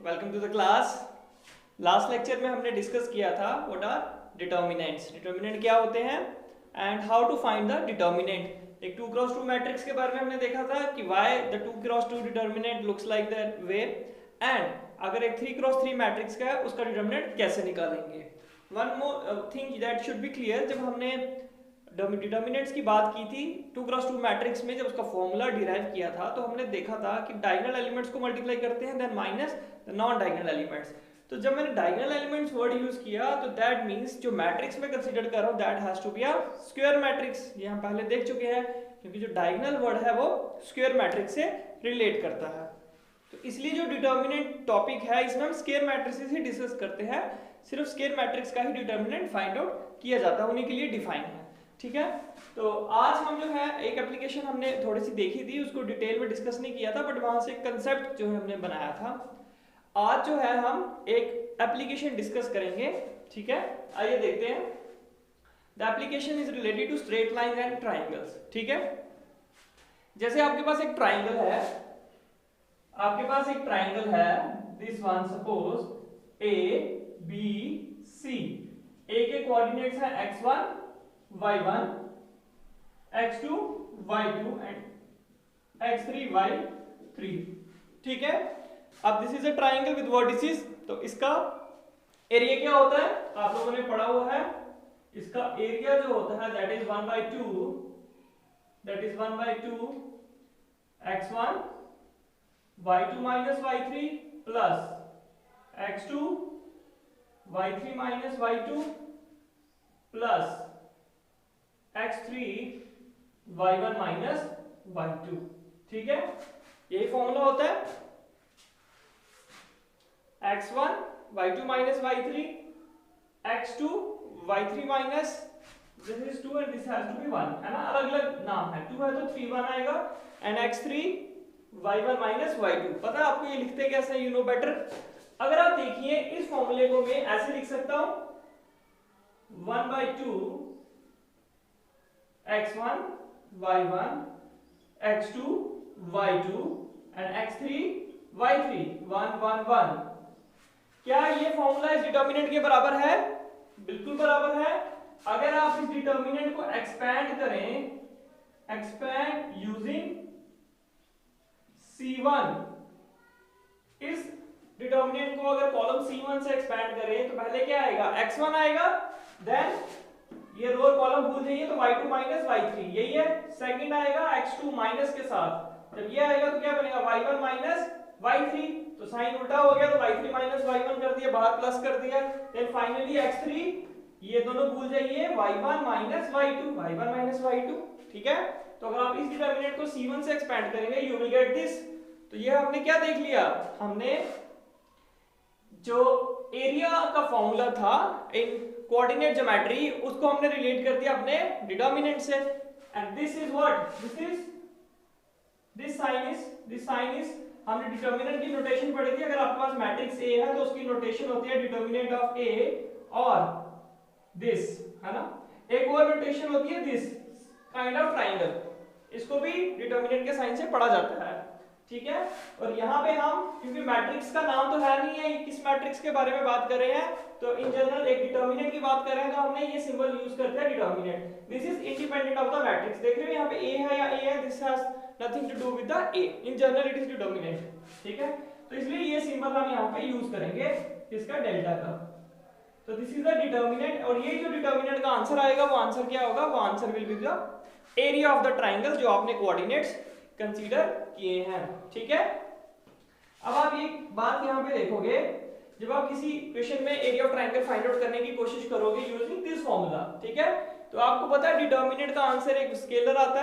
Welcome to the class. Last lecture में हमने discuss किया था व्हाट आर डिटर्मिनेंट्स। डिटर्मिनेंट क्या होते हैं and how to find the determinant. एक 2x2 मैट्रिक्स के बारे में हमने देखा था कि why the 2x2 determinant looks like that way, and अगर एक 3x3 मैट्रिक्स का है उसका डिटर्मिनेंट कैसे निकालेंगे। One more thing that should be clear, जब हमने डिटर्मिनेंट्स की बात की थी 2x2 मैट्रिक्स में, जब उसका फॉर्मूला डिराइव किया था तो हमने देखा था कि डायगोनल एलिमेंट्स को मल्टीप्लाई करते हैं then minus the non diagonal elements. तो जब मैंने डायगोनल एलिमेंट्स वर्ड यूज किया तो दैट मींस जो मैट्रिक्स में कंसीडर कर रहा हूं that has to be a square matrix. ये हम पहले देख चुके हैं, क्योंकि जो डायगोनल वर्ड है वो स्क्वायर मैट्रिक्स से रिलेट करता है। तो इसलिए जो डिटर्मिनेंट टॉपिक है इसमें हम स्क्वायर मैट्रिसेस ही डिस्कस करते हैं। सिर्फ स्क्वायर मैट्रिक्स का ही डिटर्मिनेंट फाइंड आउट किया जाता है, उन्हीं के लिए डिफाइन है। ठीक है, तो आज हम जो है एक एप्लीकेशन हमने थोड़ी सी देखी थी, उसको डिटेल में डिस्कस नहीं किया था, बट वहां से कंसेप्ट जो है हमने बनाया था। आज जो है हम एक एप्लीकेशन डिस्कस करेंगे। ठीक है, आइए देखते हैं। The application is related to straight line and triangles. ठीक है, जैसे आपके पास एक ट्राइंगल है, this one suppose A B C. A के कोऑर्डिनेट्स है x1 y1 x2 y2 and x3 y3। ठीक है, अब this is a triangle with vertices, तो इसका एरिया क्या होता है आप लोगों ने पढ़ा हुआ है। इसका एरिया जो होता है that is 1/2 x1 y2 minus y3 plus x2 y3 minus y2 plus x3 y1 minus y2। ठीक है, यही फॉर्मूला होता है x1 y2 minus y3 x2 y3 minus this is 2 and this has to be 1, है ना, अलग अलग नाम है। 2 है तो 3 1 आएगा and x3 y1 minus y2। पता है आपको ये लिखते कैसे, यू नो बेटर। अगर आप देखिए इस फॉर्मूले को मैं ऐसे लिख सकता हूं 1/2 x1 y1 x2 y2 and x3 y3 1 1 1। क्या ये फॉर्मूला इस डिटर्मिनेंट के बराबर है? बिल्कुल बराबर है। अगर आप इस डिटर्मिनेंट को एक्सपैंड करें, एक्सपैंड यूजिंग C1, इस डिटर्मिनेंट को अगर कॉलम C1 से एक्सपैंड करें तो पहले क्या आएगा x1 आएगा, देन ये रो कॉलम भूल जाइए तो y2 minus y3 यही है। सेकंड आएगा x2 माइनस के साथ, जब ये आएगा तो क्या बनेगा y1 minus y3, तो साइन उल्टा हो गया तो y3 minus y1 कर दिया, बाहर प्लस कर दिया। देन फाइनली x3, ये दोनों भूल जाइए, y1 minus y2। ठीक है, तो अगर आप इस डिटर्मिनेंट को C1 से एक्सपैंड करेंगे यू विल गेट दिस। तो ये हमने क्या देख लिया, हमने जो एरिया का फॉर्मूला था इन कोऑर्डिनेट ज्योमेट्री उसको हमने रिलेट कर दिया अपने डिटर्मिनेंट से। And this is what, this sign is हमने डिटर्मिनेंट की नोटेशन पढ़ी थी। अगर आपके पास मैट्रिक्स ए है तो उसकी नोटेशन होती है डिटर्मिनेंट ऑफ ए और दिस, है ना। एक और नोटेशन होती है दिस काइंड ऑफ ट्राइंगल, इसको भी डिटर्मिनेंट के साइन से पढ़ा जाता है। ठीक है, और यहाँ पे हम क्योंकि मैट्रिक्स का नाम तो है नहीं है, किस मैट्रिक्स के बारे में बात कर रहे हैं, तो इन जनरल एक डिटर्मिनेंट की बात कर रहे हैं तो हमने ये सिंबल यूज करते हैं determinant. This is independent of the matrix. देख रहे हो यहाँ पे ए है या ए है, this has nothing to do with the A, in general it is determinant. ठीक है, तो इसलिए ये सिंबल हम यहाँ पे यूज करेंगे इसका डेल्टा का। तो दिस इज द डिटर्मिनेंट, और ये जो डिटर्मिनेंट का आंसर आएगा वो आंसर क्या होगा, वो answer will be the area of the triangle जो आपने कोऑर्डिनेट्स कंसीडर किए हैं। ठीक है, अब आप ये बात यहाँ पे देखोगे, जब आप किसी क्वेश्चन में area of triangle find out करने की कोशिश करोगे यूजिंग दिस फॉर्मूला, ठीक है, तो आपको पता है डिटर्मिनेंट का आंसर एक स्केलर आता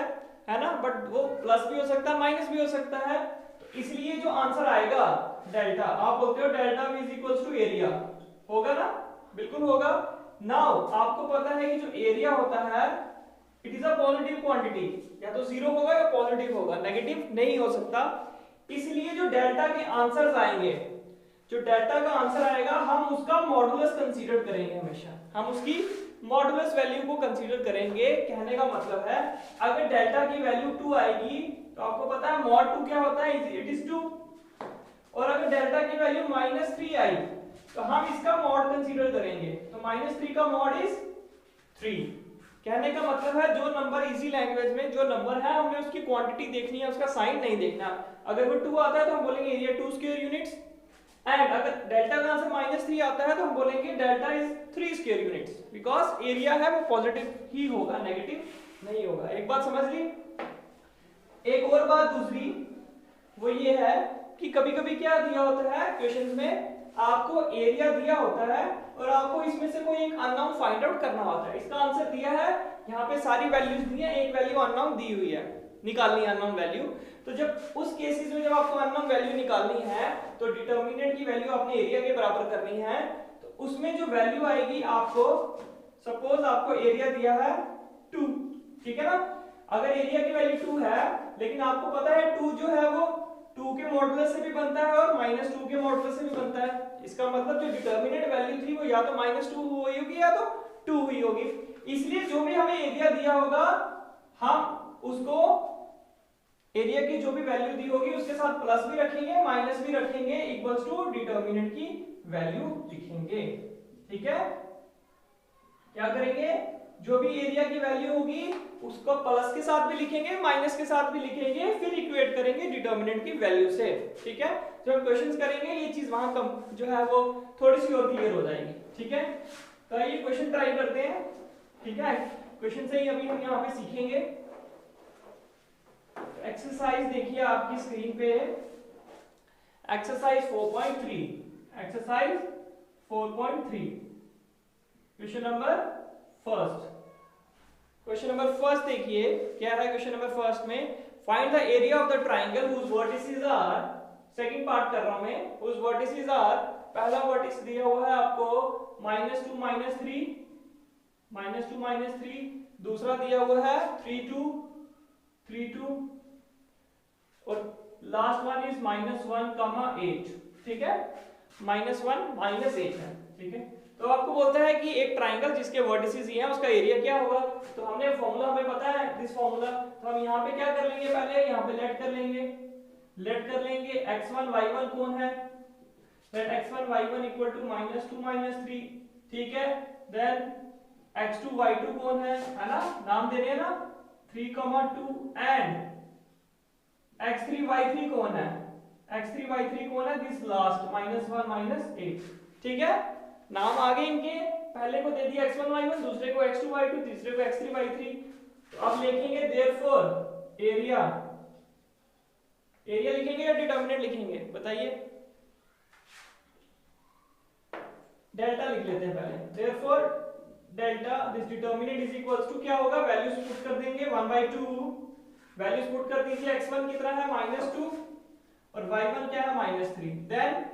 है ना, बट वो प्लस भी हो सकता है माइनस भी हो सकता है। तो इसलिए जो आंसर आएगा डेल्टा, आप बोलते हो delta v is equals to area, होगा ना, बिल्कुल होगा। नाउ आपको पता है कि जो एरिया होता है it is a positive quantity, या तो जीरो होगा या पॉजिटिव होगा, नेगेटिव नहीं हो सकता। इसलिए जो डेल्टा के आंसर्स आएंगे, जो डेल्टा का आंसर आएगा हम उसका मॉडुलस कंसीडर करेंगे, हमेशा हम उसकी मॉडुलस वैल्यू को कंसीडर करेंगे। कहने का मतलब है अगर डेल्टा की वैल्यू 2 आएगी तो आपको पता है मॉड 2 क्या होता है, इट इज 2, और अगर डेल्टा की वैल्यू -3 आई तो हम इसका मॉड कंसीडर करेंगे, तो -3 का मॉड इज 3। कहने का मतलब है जो नंबर इजी लैंग्वेज में जो नंबर है हमें उसकी क्वांटिटी देखनी है, उसका साइन नहीं देखना। अगर वो 2 आता है तो हम बोलेंगे एरिया 2 स्क्वायर यूनिट्स, एंड अगर डेल्टा का आंसर -3 आता है तो हम बोलेंगे delta is 3 square units, because area है वो पॉजिटिव ही होगा, नेगेटिव नहीं होगा। एक बात समझ ली। एक और बात दूसरी वो ये है कि कभी कभी क्या दिया होता है क्वेश्चंस में, आपको एरिया दिया होता है और आपको इसमें से कोई एक अननोन फाइंड आउट करना होता है। इसका आंसर दिया है, यहाँ पे सारी वैल्यूज दी है, एक वैल्यू अननोन दी हुई है, निकालनी है अननोन वैल्यू। तो जब उस केसेस में जब आपको अननोन वैल्यू निकालनी है तो डिटर्मिनेंट की वैल्यू आपने एरिया के बराबर करनी है। तो उसमें जो वैल्यू आएगी आपको, सपोज आपको एरिया दिया है 2, ठीक है ना। अगर एरिया की वैल्यू 2 है लेकिन आपको पता है 2 जो है वो 2 के मॉडुलस से भी बनता है और -2 के मॉडुलस से भी बनता है। इसका मतलब जो डिटर्मिनेंट वैल्यू थी वो या तो -2 हुई होगी या तो 2 हुई होगी। इसलिए जो भी हमें एरिया दिया होगा हम उसको एरिया की जो भी वैल्यू दी होगी उसके साथ प्लस भी रखेंगे माइनस भी रखेंगे, इक्वल्स टू डिटर्मिनेंट की वैल्यू लिखेंगे। ठीक है, क्या करेंगे, जो भी एरिया की वैल्यू होगी उसको प्लस के साथ भी लिखेंगे माइनस के साथ भी लिखेंगे, फिर इक्वेट करेंगे डिटर्मिनेंट की वैल्यू से। ठीक है, जब हम क्वेश्चंस करेंगे ये चीज वहां कम जो है वो थोड़ी सी और क्लियर हो जाएगी। ठीक है, तो ये क्वेश्चन ट्राई करते हैं। ठीक है, क्वेश्चन से ही अभी हम यहाँ पे सीखेंगे। एक्सरसाइज देखिए आपकी स्क्रीन पे, exercise 4.3, exercise 4.3, question number first. Question number first देखिए क्या है। क्वेश्चन नंबर फर्स्ट में find the area of the triangle whose vertices are, second part कर रहा हूं मैं, हुज वर्टिसेस आर, पहला वर्टिस दिया हुआ है आपको -2 -3, -2 -3, दूसरा दिया हुआ है 3 2 3 2 और लास्ट वन इज -1, 8। ठीक है, -1 -8 है। ठीक है, तो आपको बोलता है कि एक ट्राइंगल जिसके वर्टिसेस ये हैं उसका एरिया क्या होगा। तो हमने फॉर्मूला हमें पता है दिस फॉर्मूला, तो हम यहाँ पे क्या कर लेंगे, पहले यहाँ पे लेट कर लेंगे, x1 y1 कौन है, late x1 y1 equal to -2 -3। ठीक है, देन x2 y2 कौन है ना, नाम दे रहे हैं ना 3 2, एंड x3 y3 कौन है, x3 y3 कौन है, दिस लास्ट -1 -8। ठीक है, नाम आगे इनके, पहले को दे दिया x1 y1, दूसरे को x2 y2, तीसरे को x3 y3। तो अब लिखेंगे देयरफॉर एरिया, एरिया लिखेंगे या डिटर्मिनेंट लिखेंगे बताइए, डेल्टा लिख लेते हैं पहले। Therefore delta this determinant is equals to क्या होगा, वैल्यूज पुट कर देंगे 1/2, वैल्यूज पुट कर दीजिए। x1 कितना है -2 और y1 क्या है -3, देन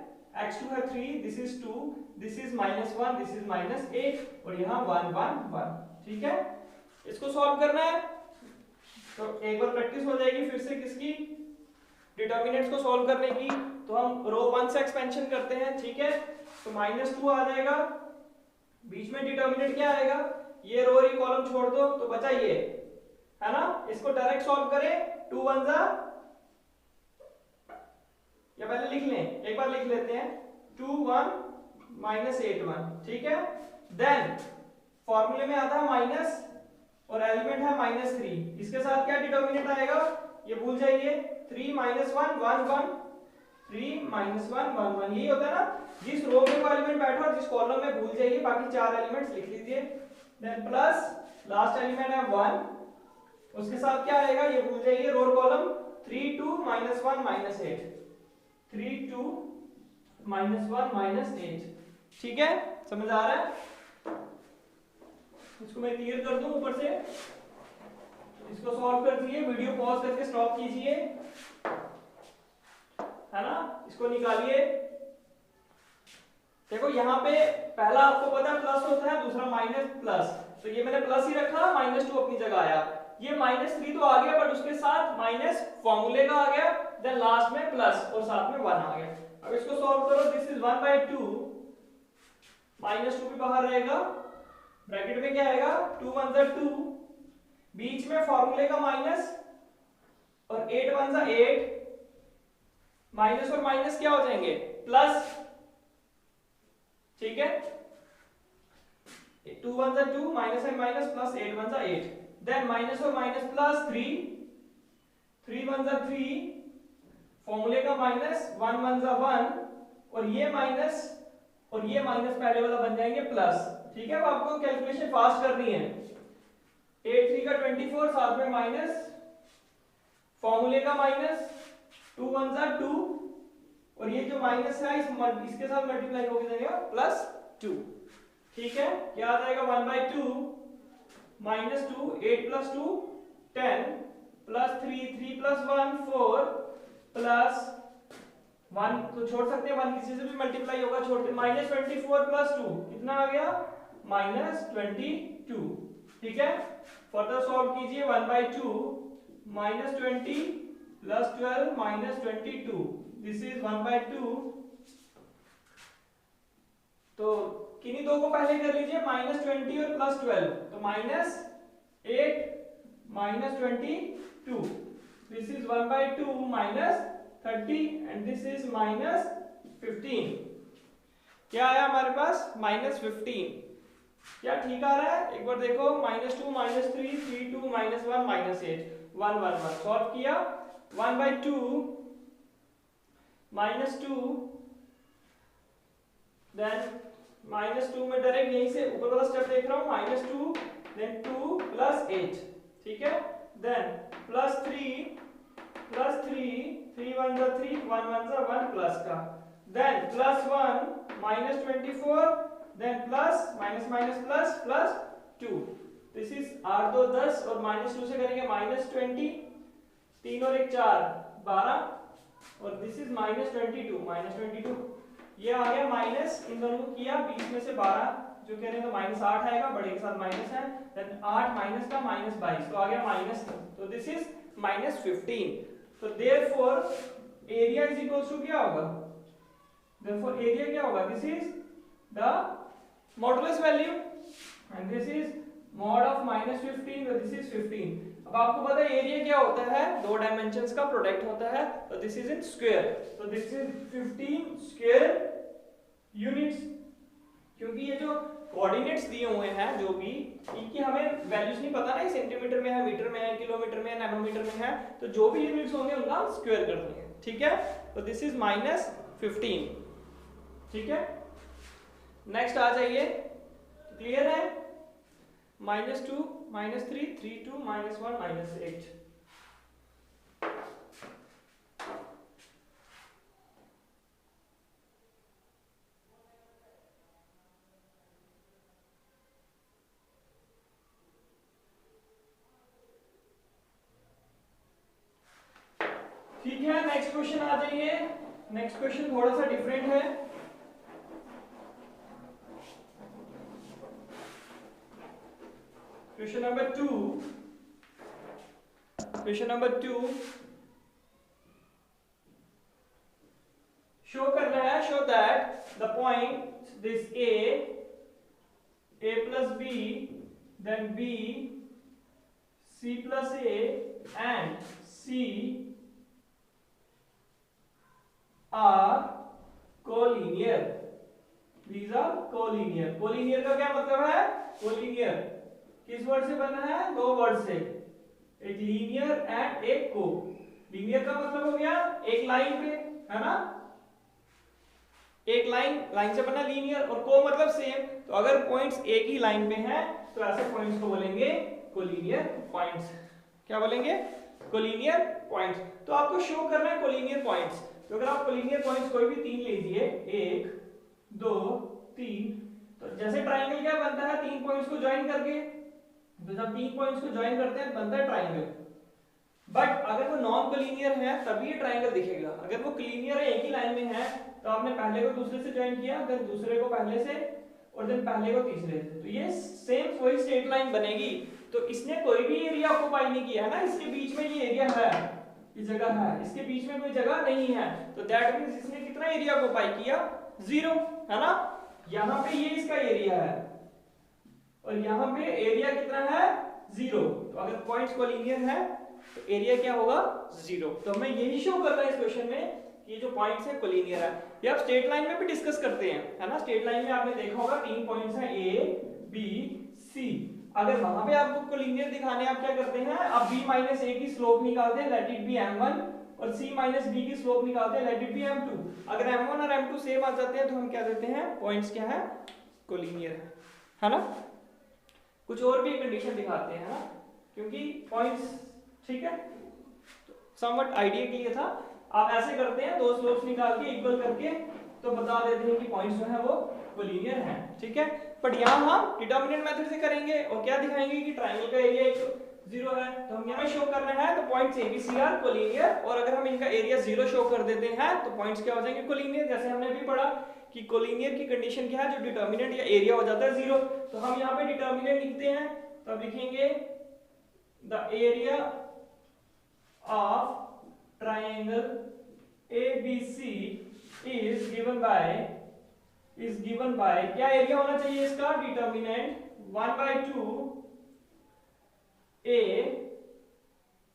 x2 है 3, this is 2, this is -1, this is -8 और यहाँ 1 1 1। ठीक है, इसको सॉल्व करना है तो एक बार प्रैक्टिस हो जाएगी फिर से किसकी, डिटर्मिनेंट्स को सॉल्व करने की। तो हम रो 1 से एक्सपेंशन करते हैं। ठीक है, तो -2 आ जाएगा, बीच में डिटर्मिनेंट क्या आएगा, ये रो और ये कॉलम छोड़ दो तो बचा ये है ना। इसको डायरेक्ट सॉल्व करें, 2 1 जा, या पहले लिख लें, एक बार लिख लेते हैं 2 1 -8 1। ठीक है, देन फॉर्मूले में आता है माइनस और एलिमेंट है -3, इसके साथ क्या डिटर्मिनेंट आएगा ये भूल जाइए, 3 -1 1 1, 3 -1 1 1, यही होता है ना, जिस रो में वो एलिमेंट बैठा और जिस कॉलम में भूल जाइए, बाकी 4 एलिमेंट्स लिख लीजिए। देन प्लस लास्ट एलिमेंट है 1, उसके साथ क्या आएगा ये भूल जाइए, रो और कॉलम 3 2 -1 -8, 3 2 -1 -8। ठीक है, समझ आ रहा है। इसको मैं क्लियर कर दूं ऊपर से, इसको सॉल्व कर दीजिए, वीडियो पॉज करके स्टॉप कीजिए, है ना, इसको निकालिए। देखो यहाँ पे पहला आपको पता है प्लस होता है, दूसरा माइनस प्लस, तो ये मैंने प्लस ही रखा, -2 अपनी जगह आया, ये -3 तो आ गया बट उसके साथ माइनस फॉर्मूले का आ गया, देन लास्ट में प्लस और साथ में 1 आ गया। अब इसको सॉल्व करो, दिस इज 1/2, -2 भी बाहर रहेगा, ब्रैकेट में क्या आएगा 2 1 2, बीच में फॉर्मूले का माइनस और 8 1 8, माइनस और माइनस क्या हो जाएंगे, प्लस, ठीक है। 2 1 जा 2, माइनस एंड माइनस, प्लस 8 1 जा 8, देन माइनस और माइनस प्लस 3, 3 1 जा 3, फॉर्मूले का माइनस, 1 1 जा 1, और ये माइनस और ये माइनस पहले वाला बन जाएंगे प्लस, ठीक है। अब आपको कैलकुलेशन फास्ट करनी है। 8 3 का 24, साथ में माइनस, फॉर्मूले का माइनस, 2 1 जा 2, और ये जो माइनस है इसके साथ मल्टीप्लाई हो जाएगा प्लस 2, ठीक है। क्या आ जाएगा 1/2 minus 2, 8 plus 2 10, plus 3 3 plus 1 4, plus 1 तो छोड़ सकते हैं, 1 किसी से भी मल्टीप्लाई होगा, छोड़ते, माइनस 24 प्लस 2 कितना आ गया, माइनस 22, ठीक है। फर्दर सॉल्व कीजिए, 1/2 minus 20 plus 12 minus 22, this is 1/2। तो किन्हीं दो को पहले कर लीजिए, माइनस 20 और प्लस 12, तो minus 8 minus 22, this is 1/2 minus 30 and this is minus 15। क्या आया हमारे पास, माइनस 15। क्या ठीक आ रहा है, एक बार देखो, -2 -3 3 2 -1 -8 1 1 1, सॉल्व किया, 1/2 -2, देन -2 में डायरेक्ट यहीं से ऊपर वाला स्टेप देख रहा हूं, -2 देन 2 प्लस 8, ठीक है, देन प्लस 3 3 1 जा 3 1 1 जा 1 प्लस का, then plus 1 minus 24, then plus minus minus plus plus 2, this is 8 2 10, और -2 से करेंगे -20, 3 और 1 4 12, और दिस इज -22, ये आ गया माइनस, इन दोनों को किया, 20 में से 12 जो कह रहे हैं तो -8 आएगा, बड़े के साथ माइनस है, देन 8 माइनस का -22, तो आ गया माइनस, तो दिस इज -15। तो therefore area is equals to क्या होगा, देयरफॉर एरिया क्या होगा, this is the modulus value and this is mod of -15, तो दिस इज 15। अब आपको पता है एरिया क्या होता है, दो डायमेंशंस का प्रोडक्ट होता है, तो दिस इज इन स्क्वायर, तो दिस इज 15 स्क्वायर यूनिट्स। क्योंकि ये जो कोऑर्डिनेट्स दिए हुए हैं जो भी, इनकी हमें वैल्यूज नहीं पता ना, ये सेंटीमीटर में है, मीटर में है, किलोमीटर में है, नैनोमीटर में है, तो जो भी यूनिट्स होंगे उनका हम स्क्वायर कर देंगे, ठीक है। तो दिस इज -15, ठीक है। नेक्स्ट आ जाइए, क्लियर है, -2 -3 3 2 -1 -8। ठीक है, नेक्स्ट क्वेश्चन आ जाइए। नेक्स्ट क्वेश्चन थोड़ा सा डिफरेंट है। Question number 2, question number 2 show करना है, show that the point this a plus b, then b, c plus a and c are collinear. These are collinear. Collinear का क्या मतलब है, collinear किस वर्ड से बना है, दो वर्ड से, एक लीनियर एंड एक को। लीनियर का मतलब हो गया एक लाइन पे, है ना, एक लाइन से बना लीनियर, और को मतलब सेम, तो अगर पॉइंट्स एक ही लाइन पे हैं तो ऐसे पॉइंट्स को बोलेंगे कोलिनियर पॉइंट्स। क्या बोलेंगे, कोलिनियर पॉइंट्स। तो आपको शो करना है कोलिनियर पॉइंट्स, तो अगर आप कोलिनियर पॉइंट्स कोई भी 3 लीजिए, 1 2 3, तो जैसे ट्राइंगल क्या बनता है, 3 पॉइंट्स को ज्वाइन करके, तो जब 3 पॉइंट्स को ज्वाइन करते हैं बनता है ट्राइंगल। बट अगर वो नॉन कोलिनियर है तभी ये ट्राइंगल दिखेगा। अगर वो कोलिनियर है, एक ही लाइन में है, तो आपने पहले को दूसरे से ज्वाइन किया, देन दूसरे को पहले से, और देन पहले को तीसरे से, तो ये सेम वही स्ट्रेट लाइन बनेगी। तो इसने कोई भी एरिया ऑक्युपाई नहीं किया है ना, इसके बीच में ये एरिया है, ये जगह है, इसके बीच में कोई जगह नहीं है, तो दैट मींस इसने कितना एरिया ऑक्युपाई किया, 0, है ना। यहाँ पे ये इसका एरिया है और यहाँ पे एरिया कितना है, 0। तो अगर पॉइंट्स कोलिनियर है तो एरिया क्या होगा, 0। तो हमें यही शो करना है इस क्वेश्चन में ये जो पॉइंट्स है कोलिनियर है। ये आप स्ट्रेट लाइन में भी डिस्कस करते हैं, है ना। स्ट्रेट लाइन में आपने देखा होगा 3 पॉइंट्स हैं ए बी सी। अगर वहां पे आपको कोलिनियर दिखाने आप क्या करते हैं, आप b माइनस ए की स्लोप निकालते हैं, लेट इट बी m1, और c माइनस b की स्लोप निकालते हैं, लेट इट बी m2। अगर m1 और m2 सेम आ जाते हैं तो हम क्या देते हैं, पॉइंट्स क्या है, कोलिनियर है ना। कुछ और भी कंडीशन दिखाते हैं ना, क्योंकि पॉइंट्स ठीक है, समवट आइडिया के लिए था। आप ऐसे करते हैं, दो स्लोप्स निकाल के इक्वल करके तो बता देते हैं कि पॉइंट्स जो है वो कोलिनियर हैं, ठीक है। बट यहाँ हम डिटर्मिनेंट मेथड से करेंगे और क्या दिखाएंगे कि ट्रायंगल का एरिया एक 0 है, तो हम यहाँ शो करना है तो पॉइंट्स ABC आर कोलिनियर, और अगर हम इनका एरिया 0 शो कर देते हैं तो पॉइंट्स क्या हो जाएंगे, कोलिनियर। जैसे हमने अभी पढ़ा कि कोलिनियर की कंडीशन क्या है, जो डिटर्मिनेंट या एरिया हो जाता है 0। तो हम यहाँ पे डिटर्मिनेंट लिखते हैं, तब लिखेंगे the area of triangle ABC is given by क्या एरिया होना चाहिए इसका, determinant 1/2 a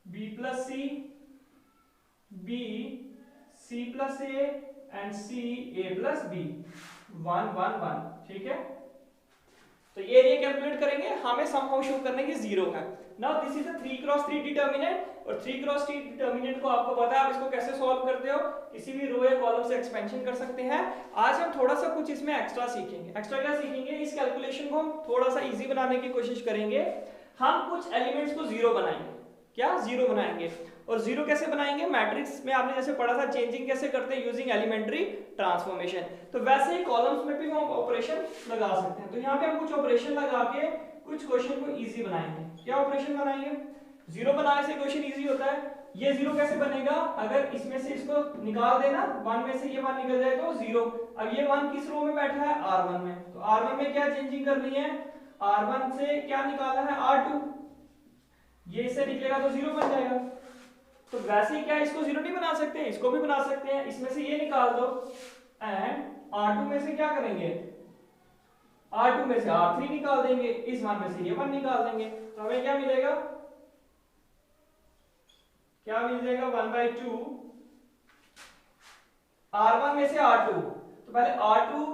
b plus c b c plus a and c a plus b 1 1 1, ठीक है। तो ये एरिया कैलकुलेट करेंगे, हमें समहाउ शो करने की 0 है। Now this is a 3x3 determinant, और 3x3 डिटर्मिनेंट को आपको पता है आप इसको कैसे सॉल्व करते हो, किसी भी रो या कॉलम से एक्सपेंशन कर सकते हैं। आज हम थोड़ा सा कुछ इसमें एक्स्ट्रा सीखेंगे। एक्स्ट्रा क्या सीखेंगे, इस कैलकुलेशन को हम थोड़ा सा इजी बनाने की कोशिश करेंगे। हम कुछ एलिमेंट्स को 0 बनाएंगे, क्या 0 बनाएंगे, और 0 कैसे बनाएंगे, मैट्रिक्स में आपने जैसे पढ़ा था चेंजिंग कैसे करते हैं, यूजिंग एलिमेंट्री ट्रांसफॉर्मेशन। तो वैसे ही कॉलम्स में भी हम ऑपरेशन लगा सकते हैं। तो यहाँ पे हम कुछ ऑपरेशन लगा के कुछ क्वेश्चन को इजी बनाएंगे। क्या ऑपरेशन बनाएंगे, 0 बनाने से क्वेश्चन इजी होता है। ये 0 कैसे बनेगा, अगर इसमें से इसको निकाल देना, 1 में से ये 1 निकल जाए तो 0। अब ये 1 किस रो में बैठा है, R1 में, तो R1 में क्या चेंजिंग करनी है, R1 से क्या निकालना है, R2, ये इससे निकलेगा तो 0 बन जाएगा। तो वैसे ही क्या इसको 0 नहीं बना सकते, इसको भी बना सकते हैं। इसमें से ये निकाल दो एंड R2 में से क्या करेंगे, R2 में से R3 निकाल देंगे, इस 1 में से ये 1 निकाल देंगे, तो हमें क्या मिलेगा, क्या मिल जाएगा 1/2 R1 में से R2। तो पहले R2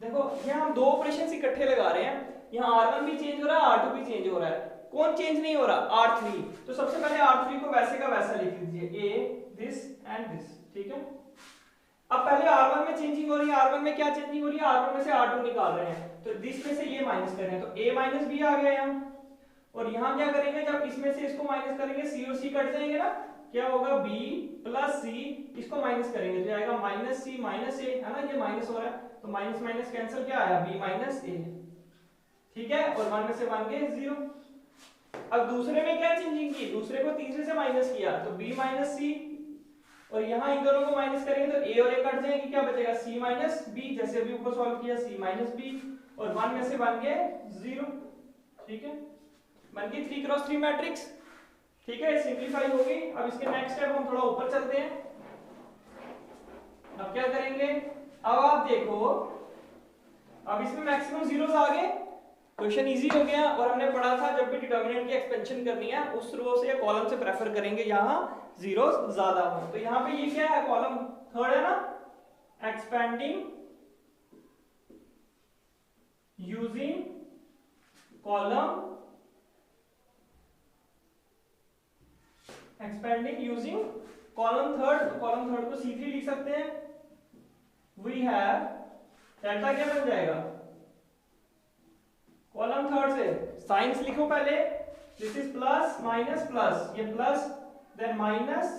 देखो, यहाँ हम दो ऑपरेशन इकट्ठे लगा रहे हैं, यहाँ R1 भी चेंज हो रहा है, R2 भी चेंज हो रहा है, कौन चेंज नहीं हो रहा, R3। तो सबसे पहले R3 को वैसे का वैसा लिख दीजिए, A दिस एंड दिस, ठीक है। अब पहले R1 में चेंजिंग हो रही है, R1 में क्या चेंजिंग हो रही है, R1 में से R2 निकाल रहे हैं, तो दिस में से ये माइनस कर रहे हैं, तो A माइनस B आ गया यहाँ। और यहाँ क्या करेंगे, जब इसमें से इसको माइनस करेंगे C और C कट जाएंगे ना, क्या होगा B प्लस C, इसको माइनस करेंगे तो आएगा माइनस C माइनस A, है ना, ये माइनस हो रहा है, तो माइनस माइनस कैंसिल, क्या आया B माइनस A, ठीक है। और 1 में से 1 गए 0। अब दूसरे में क्या चेंजिंग की, दूसरे को तीसरे से माइनस किया तो B माइनस C, और यहाँ इन दोनों को माइनस करेंगे तो A और A कट जाएंगे, क्या बचेगा C माइनस B, जैसे अभी ऊपर सॉल्व किया C माइनस B, और 1 में से 1 गए 0, ठीक है। बन गई 3x3 मैट्रिक्स, ठीक है, सिंपलीफाई होगी। अब इसके नेक्स्ट स्टेप हम थोड़ा ऊपर चलते हैं। अब क्या करेंगे, अब आप देखो, अब इसमें मैक्सिमम जीरोस आ गए, क्वेश्चन इजी हो गया। और हमने पढ़ा था जब भी डिटर्मिनेंट की एक्सपेंशन करनी है उस रो से या कॉलम से प्रेफर करेंगे जहां जीरोस ज्यादा हो। तो यहाँ पे ये क्या है, कॉलम थर्ड है ना, expanding using column, expanding using column third. तो कॉलम थर्ड को C3 लिख सकते हैं। वी हैव डेल्टा क्या बन जाएगा, कॉलम थर्ड से साइंस लिखो पहले, this is plus minus plus, ये plus then minus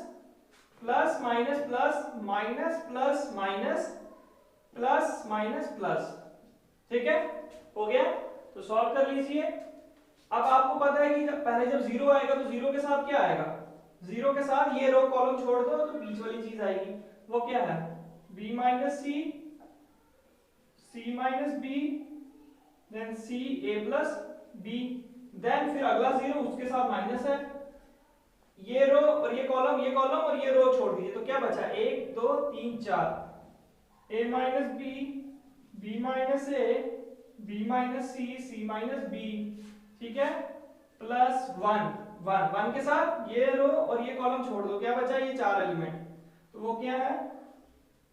plus minus plus minus plus minus plus minus plus, ठीक है, हो गया। तो सॉल्व कर लीजिए। अब आपको पता है कि पहले जब 0 आएगा तो 0 के साथ क्या आएगा, 0 के साथ ये रो कॉलम छोड़ दो तो बीच वाली चीज आएगी, वो क्या है, B minus C, C minus B, then C A plus B, then फिर अगला 0 उसके साथ माइनस है, ये रो और ये कॉलम और ये रो छोड़ दीजिए, तो क्या बचा 1 2 3 4, A minus B, B minus A, B minus C, C minus B, ठीक है, प्लस 1 1 1 के साथ ये रो और ये कॉलम छोड़ दो, क्या बचा ये 4 एलिमेंट, तो वो क्या है,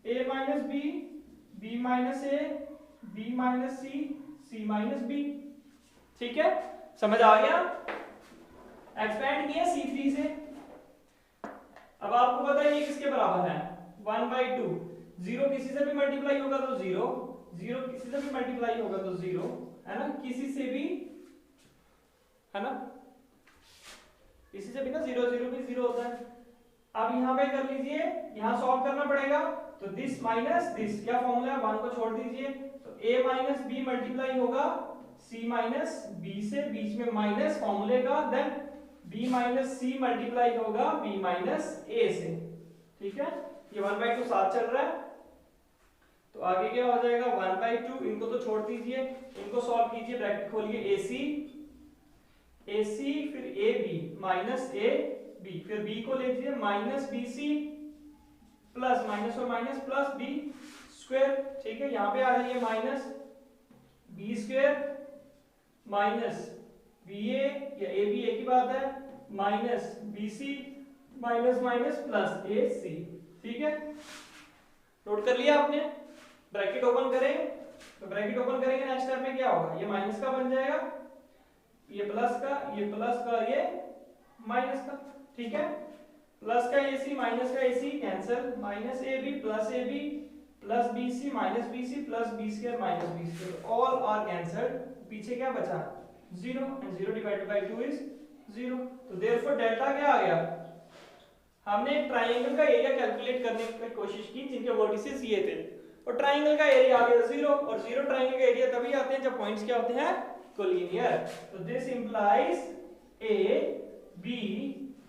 a minus B, b minus A, b minus C, c minus B. ठीक है, समझ आ गया? एक्सपेंड किया C3 से। अब आपको पता है ये किसके बराबर है, 1/2। 0 किसी से भी मल्टीप्लाई होगा तो 0, 0 किसी से भी मल्टीप्लाई होगा तो 0, है ना, किसी से भी, है ना, किसी से भी ना 0 0 भी 0 होता है। अब यहां पे कर लीजिए, यहां सॉल्व करना पड़ेगा, तो दिस माइनस दिस, क्या फॉर्मूला है, 1 को छोड़ दीजिए, तो a माइनस बी मल्टीप्लाई होगा c माइनस b से, बीच में माइनस फॉर्मूले का, then b minus c multiply होगा b माइनस a से। ठीक है, ये 1/2 साथ चल रहा है, तो आगे क्या हो जाएगा, 1/2, इनको तो छोड़ दीजिए, इनको सॉल्व कीजिए, ब्रैकेट खोलिए, AC फिर AB माइनस AB, फिर B को ले लीजिए माइनस BC प्लस माइनस और माइनस प्लस B स्क्वायर। ठीक है, यहाँ पे आ रही है minus B square minus BA या AB एक ही बात है, minus BC minus minus plus AC। ठीक है, नोट कर लिया आपने? ब्रैकेट ओपन करें, तो ब्रैकेट ओपन करेंगे, नेक्स्ट स्टेप में क्या होगा, ये माइनस का बन जाएगा, ये प्लस का, ये प्लस का, ये माइनस का। ठीक है, प्लस का AC माइनस का AC cancel, minus AB plus AB plus BC minus BC plus B square minus B square, all are cancelled, पीछे क्या बचा, 0, एंड 0 डिवाइडेड बाय 2 इज 0। तो देयरफॉर डेल्टा क्या आ गया, हमने एक ट्रायंगल का एरिया कैलकुलेट करने की कोशिश की जिनके वर्टिसेस ये थे, और ट्रायंगल का एरिया आ गया 0, और 0 ट्रायंगल का एरिया तभी आते हैं जब पॉइंट्स क्या होते हैं, कोलिनियर। तो this implies A, B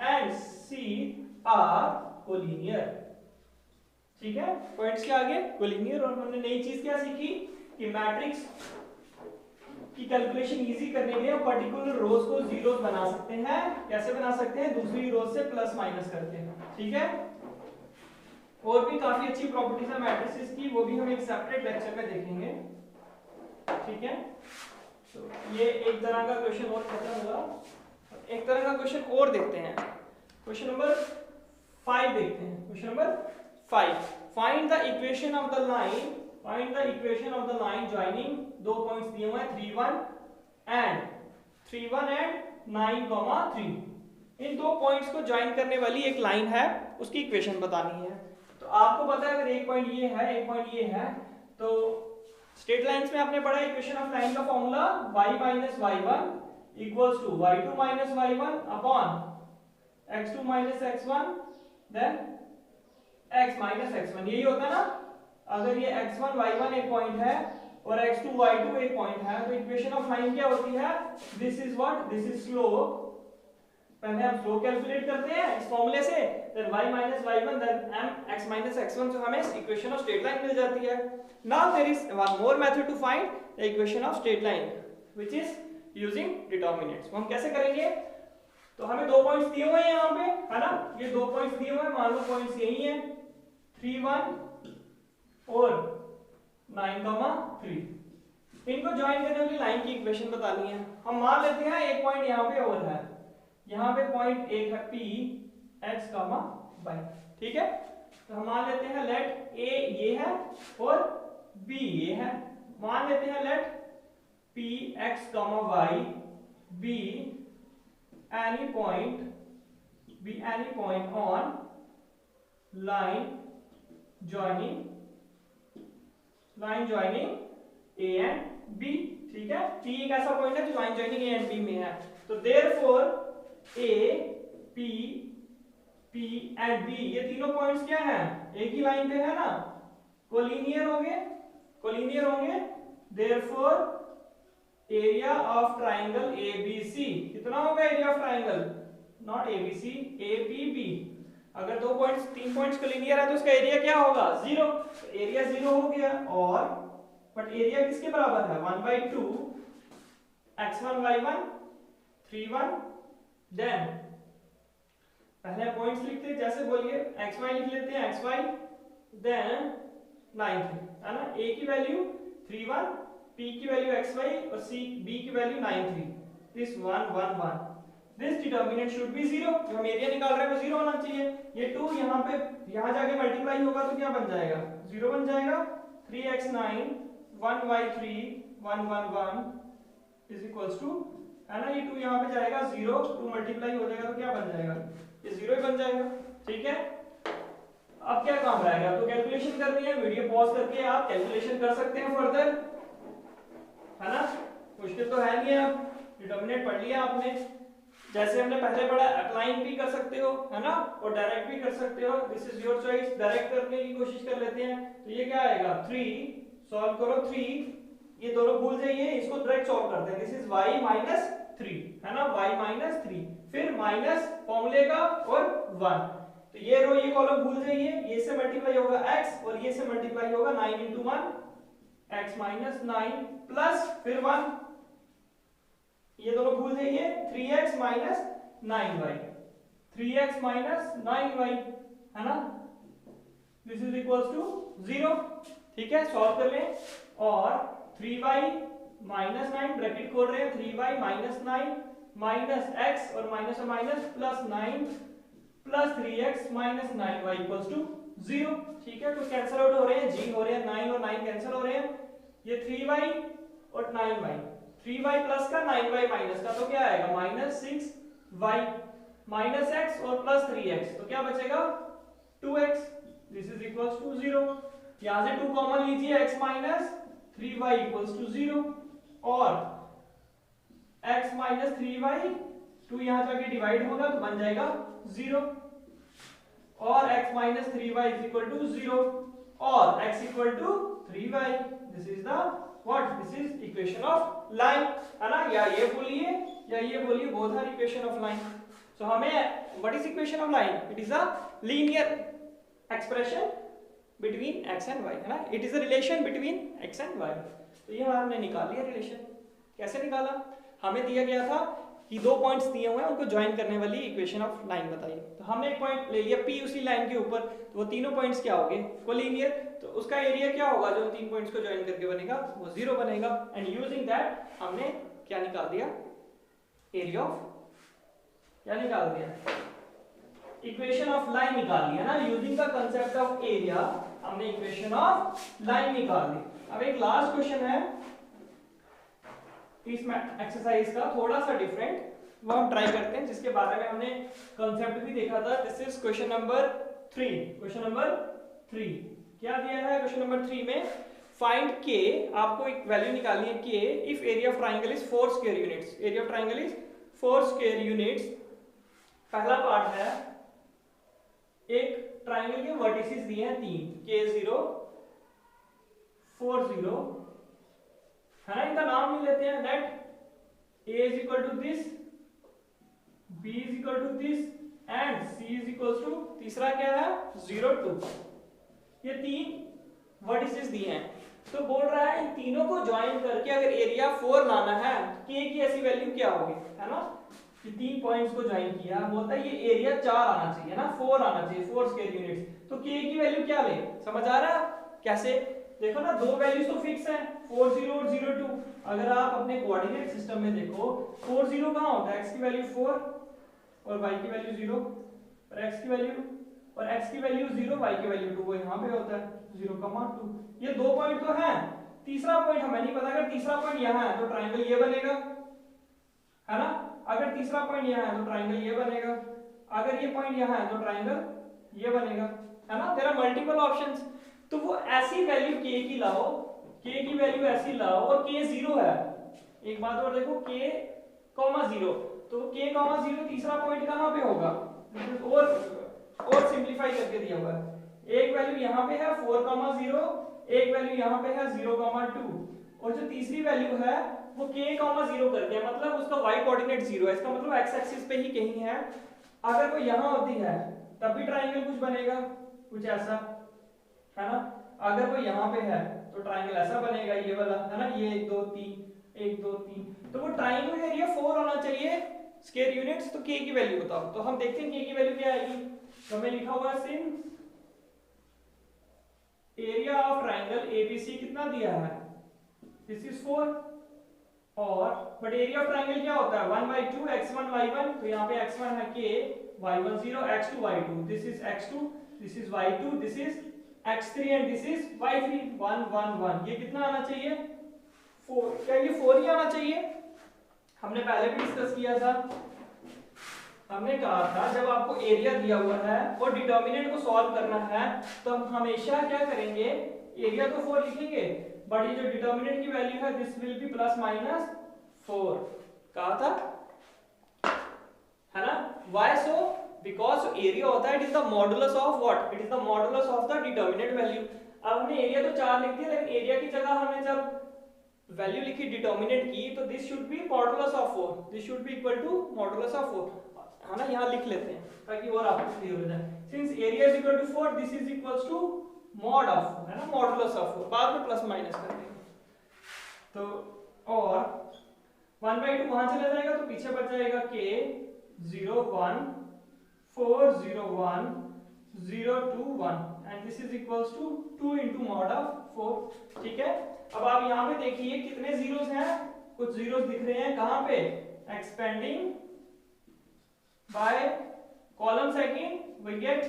and C are collinear. ठीक है, पॉइंट्स के आगे कोलिनियर। और हमने नई चीज क्या सीखी कि मैट्रिक्स की कैलकुलेशन इजी करने के लिए हम पर्टिकुलर रोज को जीरोस बना सकते हैं। कैसे बना सकते हैं, दूसरी रोज से प्लस माइनस करते हैं। ठीक है, और भी काफी अच्छी प्रॉपर्टीज है मैट्रिसेस की, वो भी हम एक सेपरेट लेक्चर में देखेंगे। ठीक है, तो ये एक तरह का क्वेश्चन और खत्म हुआ, एक तरह का क्वेश्चन और देखते हैं। क्वेश्चन नंबर 5 देखते हैं। Question number 5, find the equation of the line, find the equation of the line joining, दो पॉइंट्स दिए हुए हैं 3 1 एंड 9, 3। इन दो पॉइंट्स को ज्वाइन करने वाली एक लाइन है, उसकी इक्वेशन बतानी है। तो आपको पता है अगर एक पॉइंट ये है, एक पॉइंट ये है, तो स्ट्रेट लाइंस में आपने पढ़ा इक्वेशन ऑफ लाइन का formula y minus y1 equals to y2 minus y1 upon x2 minus x1 then x minus x1। यही होता है ना, अगर ये x1 y1 एक पॉइंट है और x2 y2 एक पॉइंट है, तो इक्वेशन ऑफ लाइन क्या होती है, this is what, this is slope. पहले हम स्लोप कैलकुलेट करते हैं इस फॉर्मूले से, then y minus y1 then m x minus x1, तो हमें इक्वेशन ऑफ स्ट्रेट लाइन मिल जाती है। Now there is one more method to find the equation of straight line which is using determinants. हम कैसे करेंगे, तो हमें दो पॉइंट्स दिए हुए हैं यहाँ पे, है ना, ये दो पॉइंट्स दिए हुए हैं, मान लो पॉइंट्स यही हैं 3 1 और 9, 3। इनको ज्वाइन करने वाली लाइन की इक्वेशन बतानी है। हम मान लेते हैं एक पॉइंट यहाँ पे और है, यहाँ पे पॉइंट एक है P x, y। ठीक है, तो हम मान लेते हैं लेट A ये है और B ये है। मान लेते हैं late P x, y be any point on line joining A and B। ठीक है, P एक ऐसा पॉइंट है जो line joining A and B में है, तो therefore A, P and B ये तीनों पॉइंट्स क्या हैं, एक ही लाइन पे है ना, कोलिनियर होंगे। Therefore area of triangle ABC कितना होगा, area of triangle not ABC, APB। अगर दो पॉइंट्स, तीन पॉइंट्स कोलिनियर है तो उसका एरिया क्या होगा, 0। तो एरिया 0 हो गया, और बट एरिया किसके बराबर है, 1/2 x1 y1 3 1। देन पहले पॉइंट्स लिखते हैं, जैसे बोलिए xy लिख लेते हैं, xy देन 9 3, है ना, a की वैल्यू 3 1, p की वैल्यू xy और b की value 9 3, this 1 1 1। This determinant should be 0, जो हम एरिया निकाल रहे हैं वो 0 होना चाहिए। ये 2 यहाँ पे यहाँ जाके मल्टीप्लाई होगा तो क्या बन जाएगा, 0 बन जाएगा। 3x9 1y3 111 is equals to, है ना, ये 2 यहाँ पे जाएगा 0, 2 मल्टीप्लाई हो जाएगा तो क्या बन जाएगा, ये 0 ही बन जाएगा। ठीक है, अब क्या काम रहेगा, तो कैलकुलेशन करनी है, वीडियो पॉज करके आप कैलकुलेशन कर सकते हैं फर्दर, है ना, मुश्किल तो है नहीं है। अब डिटर्मिनेंट पढ़ लिया आपने, जैसे हमने पहले पढ़ा अप्लाइंग भी कर सकते हो, है ना, और डायरेक्ट भी कर सकते हो, this is your choice. Direct करने की कोशिश कर लेते हैं, तो ये क्या आएगा 3, सॉल्व करो 3, ये दोनों भूल जाइए, इसको डायरेक्ट सॉल्व करते हैं। दिस इज y माइनस 3, है ना, y माइनस 3, फिर माइनस फॉर्मूले का और 1, तो ये रो ये कॉलम भूल जाइए, ये से मल्टीप्लाई होगा x और ये से मल्टीप्लाई होगा 9 into 1 x माइनस 9 प्लस फिर 1, ये दोनों भूल जाइए, 3x minus 9y, 3x minus 9y, है ना, दिस इज इक्वल्स टू 0। ठीक है, सॉल्व कर लें, और 3y माइनस 9 ब्रैकेट खोल रहे हैं, 3y माइनस 9 माइनस x और माइनस और minus plus 9 plus 3x minus 9y equals to 0। ठीक है, तो कैंसिल आउट हो रहे हैं, g हो रहे हैं 9 और 9 कैंसिल हो रहे हैं, ये 3y और 9y, 3y प्लस का 9y माइनस का, तो क्या आएगा माइनस 6y माइनस x और प्लस 3x, तो क्या बचेगा 2x, this is equals to 0। यहां से 2 कॉमन लीजिए, x minus 3y equals to 0 और x माइनस 3y 2 यहां जाके डिवाइड होगा तो बन जाएगा 0 और x minus 3y is equal to 0 और x equal to 3y, this is the what, this is equation of line, है ना, या ये बोलिए both are equation of line. So हमें what is equation of line, it is a linear expression between x and y, है ना, it is a relation between x and y। तो ये हमने निकाल लिया रिलेशन। कैसे निकाला, हमें दिया गया था कि 2 पॉइंट्स दिए हुए हैं, उनको ज्वाइन करने वाली इक्वेशन ऑफ लाइन बताइए, तो हमने एक पॉइंट ले लिया P उसी लाइन के ऊपर, तो वो तीनों पॉइंट्स क्या होंगे, कोलिनियर, तो उसका एरिया क्या होगा जो 3 पॉइंट्स को ज्वाइन करके बनेगा, वो 0 बनेगा। एंड यूजिंग दैट हमने क्या निकाल दिया, एरिया ऑफ, क्या निकाल दिया, इक्वेशन ऑफ लाइन निकाल लिया ना, using the concept of area हमने इक्वेशन ऑफ लाइन निकाल दी। अब एक लास्ट क्वेश्चन है इस एक्सरसाइज का, थोड़ा सा डिफरेंट, वो हम ट्राई करते हैं, जिसके बारे में हमने कांसेप्ट भी देखा था। This is question number 3। Question number 3 क्या दिया है, क्वेश्चन नंबर 3 में फाइंड के, आपको एक वैल्यू निकालनी है के if area of triangle is 4 square units, area of triangle is 4 square units. पहला पार्ट है, एक ट्राइंगल के वर्टिसेस दिए हैं 3, K0 4 0, है ना, इनका नाम ले लेते हैं, late A is equal to this, B is equal to this and C is equals to, तीसरा क्या है 0 2, ये 3 वर्टिसेस दिए हैं, तो बोल रहा है इन तीनों को ज्वाइन करके अगर एरिया 4 लाना है तो K की ऐसी वैल्यू क्या होगी, है ना, ये 3 पॉइंट्स को ज्वाइन किया, बोलता है ये एरिया 4 आना चाहिए ना, 4 आना चाहिए, 4 स्क्वायर यूनिट्स, तो K की वैल्यू क्या ले, समझ आ रहा है कैसे, देखो ना 2 वैल्यूज तो फिक्स हैं 40 और 02, अगर आप अपने कोऑर्डिनेट सिस्टम में देखो 40 कहां होता है, x की वैल्यू 4 और y की वैल्यू 0 और x की वैल्यू 0, y की वैल्यू 2, वो यहां पे होता है 0,2, ये 2 पॉइंट तो हैं, तीसरा पॉइंट हमें नहीं पता, अगर तीसरा पॉइंट यहां है तो ट्रायंगल ये बनेगा, है ना, अगर तीसरा पॉइंट यहां है तो ट्रायंगल ये बनेगा, अगर ये पॉइंट यहां है तो ट्रायंगल ये बनेगा, है ना, देयर आर मल्टीपल ऑप्शंस, तो वो ऐसी वैल्यू k की लाओ, k की वैल्यू ऐसी लाओ और k 0 है, एक बात और देखो k, 0, तो k, 0 तीसरा पॉइंट कहां पे होगा, और सिंपलीफाई करके दिया हुआ है, एक वैल्यू यहां पे है 4,0, एक वैल्यू यहां पे है 0,2 और जो तीसरी वैल्यू है वो k, 0 कर दिया, मतलब उसका y कोऑर्डिनेट 0 है, इसका मतलब x एक्सिस पे ही कहीं है, अगर वो यहां होती है तब भी ट्रायंगल कुछ बनेगा, कुछ ऐसा, है ना, अगर वो यहाँ पे है तो ट्रायंगल ऐसा बनेगा, ये वाला, है ना, ये 1 2 3 1 2 3, तो वो ट्रायंगल एरिया 4 होना चाहिए स्क्वायर यूनिट्स, तो k की वैल्यू बताओ, तो हम देखते हैं k की वैल्यू क्या आएगी, तो हमें लिखा हुआ है since area of triangle ABC कितना दिया है, दिस इज 4 और बट एरिया ऑफ ट्रायंगल क्या होता है 1/2 x1 y1, तो यहाँ पे x1 है k, y1 0, x2 y2, this is x2, this is y2, this is x3 and this is y3, 1 1 1। ये कितना आना चाहिए 4, क्या ये 4 ही आना चाहिए? हमने पहले भी डिस्कस किया था, हमने कहा था जब आपको एरिया दिया हुआ है और डिटर्मिनेंट को सॉल्व करना है तो हम हमेशा क्या करेंगे, एरिया तो 4 लिखेंगे बट ये जो डिटर्मिनेंट की वैल्यू है this will be plus minus 4, कहा था है ना। Why so? बिकॉज एरिया होता है it is the modulus of what, it is the modulus of the determinant value. अब हमने एरिया तो 4 लिख दिया, लेकिन एरिया की जगह हमने जब वैल्यू लिखी डिटर्मिनेंट की तो this should be modulus of 4, this should be equal to modulus of 4, है ना। यहाँ लिख लेते हैं ताकि और आपको क्लियर हो जाए। Since area is equal to 4 this is equals to mod of 4, है ना, मॉडुलस ऑफ 4, बाद में प्लस माइनस कर देंगे। तो और 1/2 वहां चला जाएगा तो पीछे बच जाएगा k 0 1 4 0 1 0 2 1 and this is equals to 2 into mod of 4, ठीक है। अब आप यहाँ पे देखिए कितने जीरोस हैं, कुछ जीरोस दिख रहे हैं कहाँ पे, एक्सपेंडिंग बाय कॉलम सेकिंग, वी गेट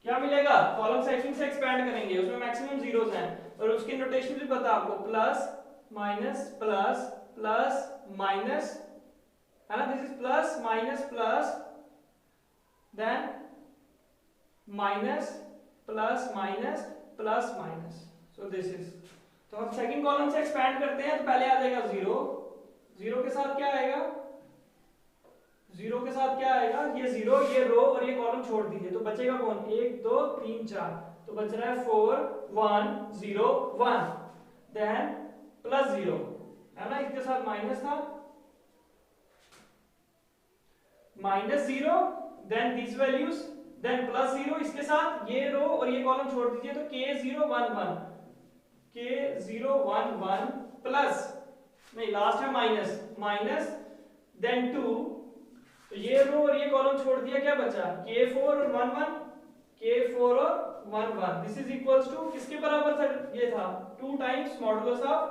क्या मिलेगा, कॉलम सेकिंग से एक्सपेंड करेंगे उसमें मैक्सिमम जीरोस हैं और उसकी नोटेशन भी पता आपको, plus minus plus plus minus, है ना, this is plus minus plus then minus plus minus plus minus, so this is. तो हम सेकंड कॉलम से एक्सपेंड करते हैं तो पहले आ जाएगा 0, 0 के साथ क्या आएगा, 0 के साथ क्या आएगा, ये 0, ये रो और ये कॉलम छोड़ दीजिए तो बचेगा कौन, 1 2 3 4, तो बच रहा है 4 1 0 1 देन प्लस 0, है ना, इसके साथ माइनस था, minus 0 then this values then plus 0, इसके साथ ये रो और ये कॉलम छोड़ दीजिए तो k0 1 1, k0 1 1 प्लस नहीं लास्ट में माइनस, माइनस देन 2, तो ये रो और ये कॉलम छोड़ दिया, क्या बचा k4 और 1 1, k4 और 1 1, दिस इज इक्वल्स टू किसके बराबर था, ये था 2 टाइम्स मॉडुलस ऑफ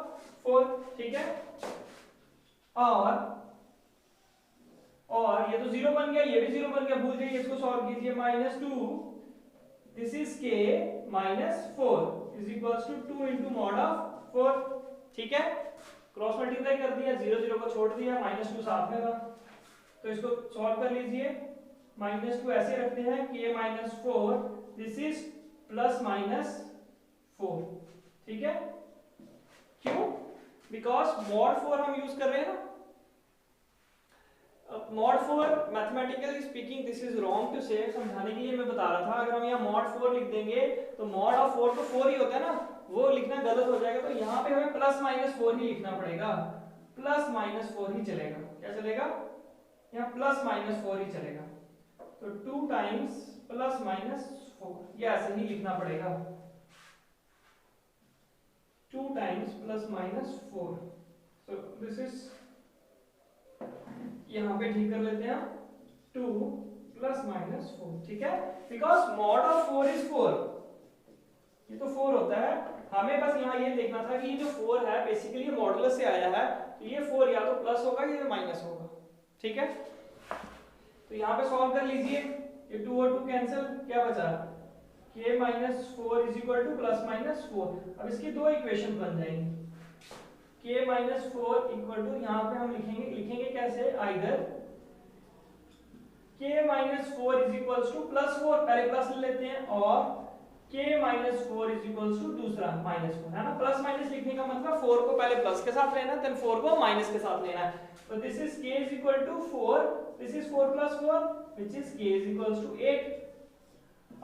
4, ठीक है। और ये तो 0 बन गया, ये भी 0 बन गया, भूल जाइए इसको, सॉल्व कीजिए, -2 this is k -4 is equals to 2 into mod of 4, ठीक है। क्रॉस मल्टीप्लाई कर दिया, 0 0 को छोड़ दिया, -2 साथ में था तो इसको सॉल्व कर लीजिए, -2 ऐसे रखते हैं k -4 this is plus minus 4, ठीक है। क्यों? बिकॉज mod 4 हम यूज कर रहे हैं ना, mod 4 mathematically speaking this is wrong to say, समझाने के लिए मैं बता रहा था, अगर हम यहाँ mod 4 लिख देंगे तो mod of 4 तो 4 ही होता है ना, वो लिखना गलत हो जाएगा, तो यहाँ पे हमें प्लस माइनस 4 ही लिखना पड़ेगा, प्लस माइनस 4 ही चलेगा, क्या चलेगा, यहाँ प्लस माइनस 4 ही चलेगा, तो 2 टाइम्स प्लस माइनस 4, ये ऐसे ही लिखना पड़ेगा, 2 times plus minus 4, so this is, यहाँ पे ठीक कर लेते हैं 2 प्लस माइनस 4, ठीक है, बिकॉज मॉड ऑफ 4 इज 4, ये तो 4 होता है, हमें बस यहाँ ये देखना था कि ये जो 4 है बेसिकली मॉडुलस से आया है, तो ये 4 या तो प्लस होगा या माइनस होगा, ठीक है। तो यहाँ पे सॉल्व कर लीजिए, ये 2 और 2 कैंसिल, क्या बचा k -4 is equal two plus minus 4, अब इसकी दो इक्वेशन बन जाएंगी, k -4 इक्वल टू, यहाँ पे हम लिखेंगे कैसे, either k -4 is equals to +4, पहले प्लस ले लेते हैं, और k -4 इज इक्वल्स टू दूसरा -4, है ना, प्लस माइनस लिखने का मतलब 4 को पहले प्लस के साथ लेना है देन 4 को माइनस के साथ लेना है, तो this is k is equal to 4, this is 4 + 4 which is k is equals to 8,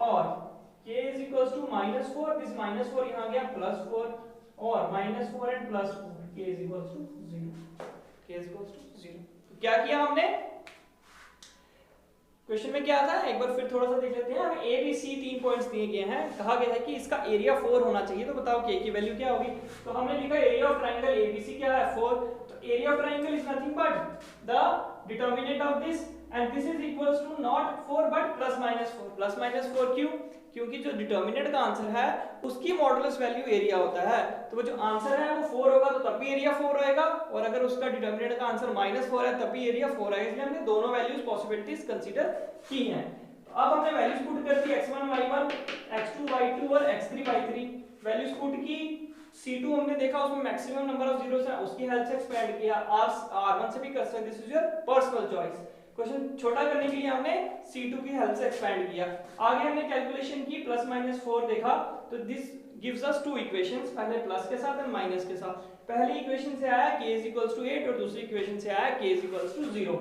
और k is equals to -4, this -4 यहाँ गया +4, और -4 and +4, k is equals to 0, k is equals to 0। तो क्या किया हमने, क्वेश्चन में क्या था, एक बार फिर थोड़ा सा देख लेते हैं, हमें a b c 3 पॉइंट्स दिए गए हैं, कहा गया है कि इसका एरिया 4 होना चाहिए, तो बताओ k की वैल्यू क्या होगी, तो हमने लिखा एरिया ऑफ ट्रायंगल abc क्या है 4, तो area of triangle is nothing but the determinant of this and this is equals to not 4 but plus minus 4 क्यों? क्योंकि जो डिटर्मिनेंट का आंसर है उसकी मॉडुलस वैल्यू एरिया होता है, तो वो जो आंसर है वो 4 होगा तो तब भी एरिया 4 रहेगा, और अगर उसका डिटर्मिनेंट का आंसर -4 है तब भी एरिया 4 आएगा। इसलिए हमने दोनों वैल्यूज पॉसिबिलिटीज कंसीडर की हैं। तो अब हमने वैल्यूज पुट कर दी x1 y1 x2 y2 और x3 y3, वैल्यूज पुट की। C2 हमने देखा उसमें मैक्सिमम नंबर ऑफ जीरोस है, उसकी हेल्प से एक्सपेंड किया। R1 से भी कर सकते, this is your personal choice. Question छोटा करने के लिए हमने C2 की हेल्प से एक्सपेंड किया। आगे हमने कैलकुलेशन की, +-4 देखा, तो this gives us two equations, पहले प्लस के साथ और माइनस के साथ। पहली इक्वेशन से आया k = 8 और दूसरी इक्वेशन से आया k = 0।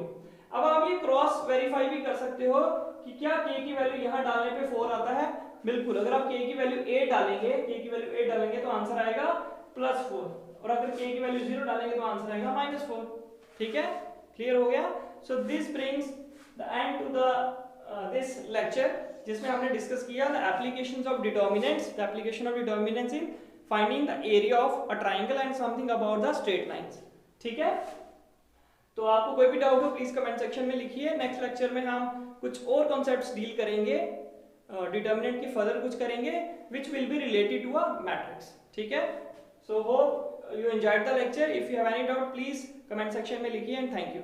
अब आप ये क्रॉस वेरीफाई भी कर सकते हो कि क्या k की वैल्यू यहाँ डालने पे 4 आता है। बिल्कुल, अगर आप k की वैल्यू 8 डालेंगे तो आंसर आएगा +4, और अगर k की वैल्यू 0 डालेंगे तो आंसर आएगा -4। ठीक है, क्लियर हो गया? So this brings the end to the this lecture, जिसमें हमने डिस्कस किया the applications of determinants, the application of determinants in finding the area of a triangle and something about the straight lines. ठीक है, तो आपको कोई भी doubt हो प्लीज कमेंट सेक्शन में लिखिए। नेक्स्ट लेक्चर में हम कुछ और कॉन्सेप्ट्स डील करेंगे, डिटर्मिनेंट की फर्दर कुछ करेंगे which will be related to a matrix. ठीक है, so hope you enjoyed the lecture. If you have any doubt please comment section में लिखिए, and thank you.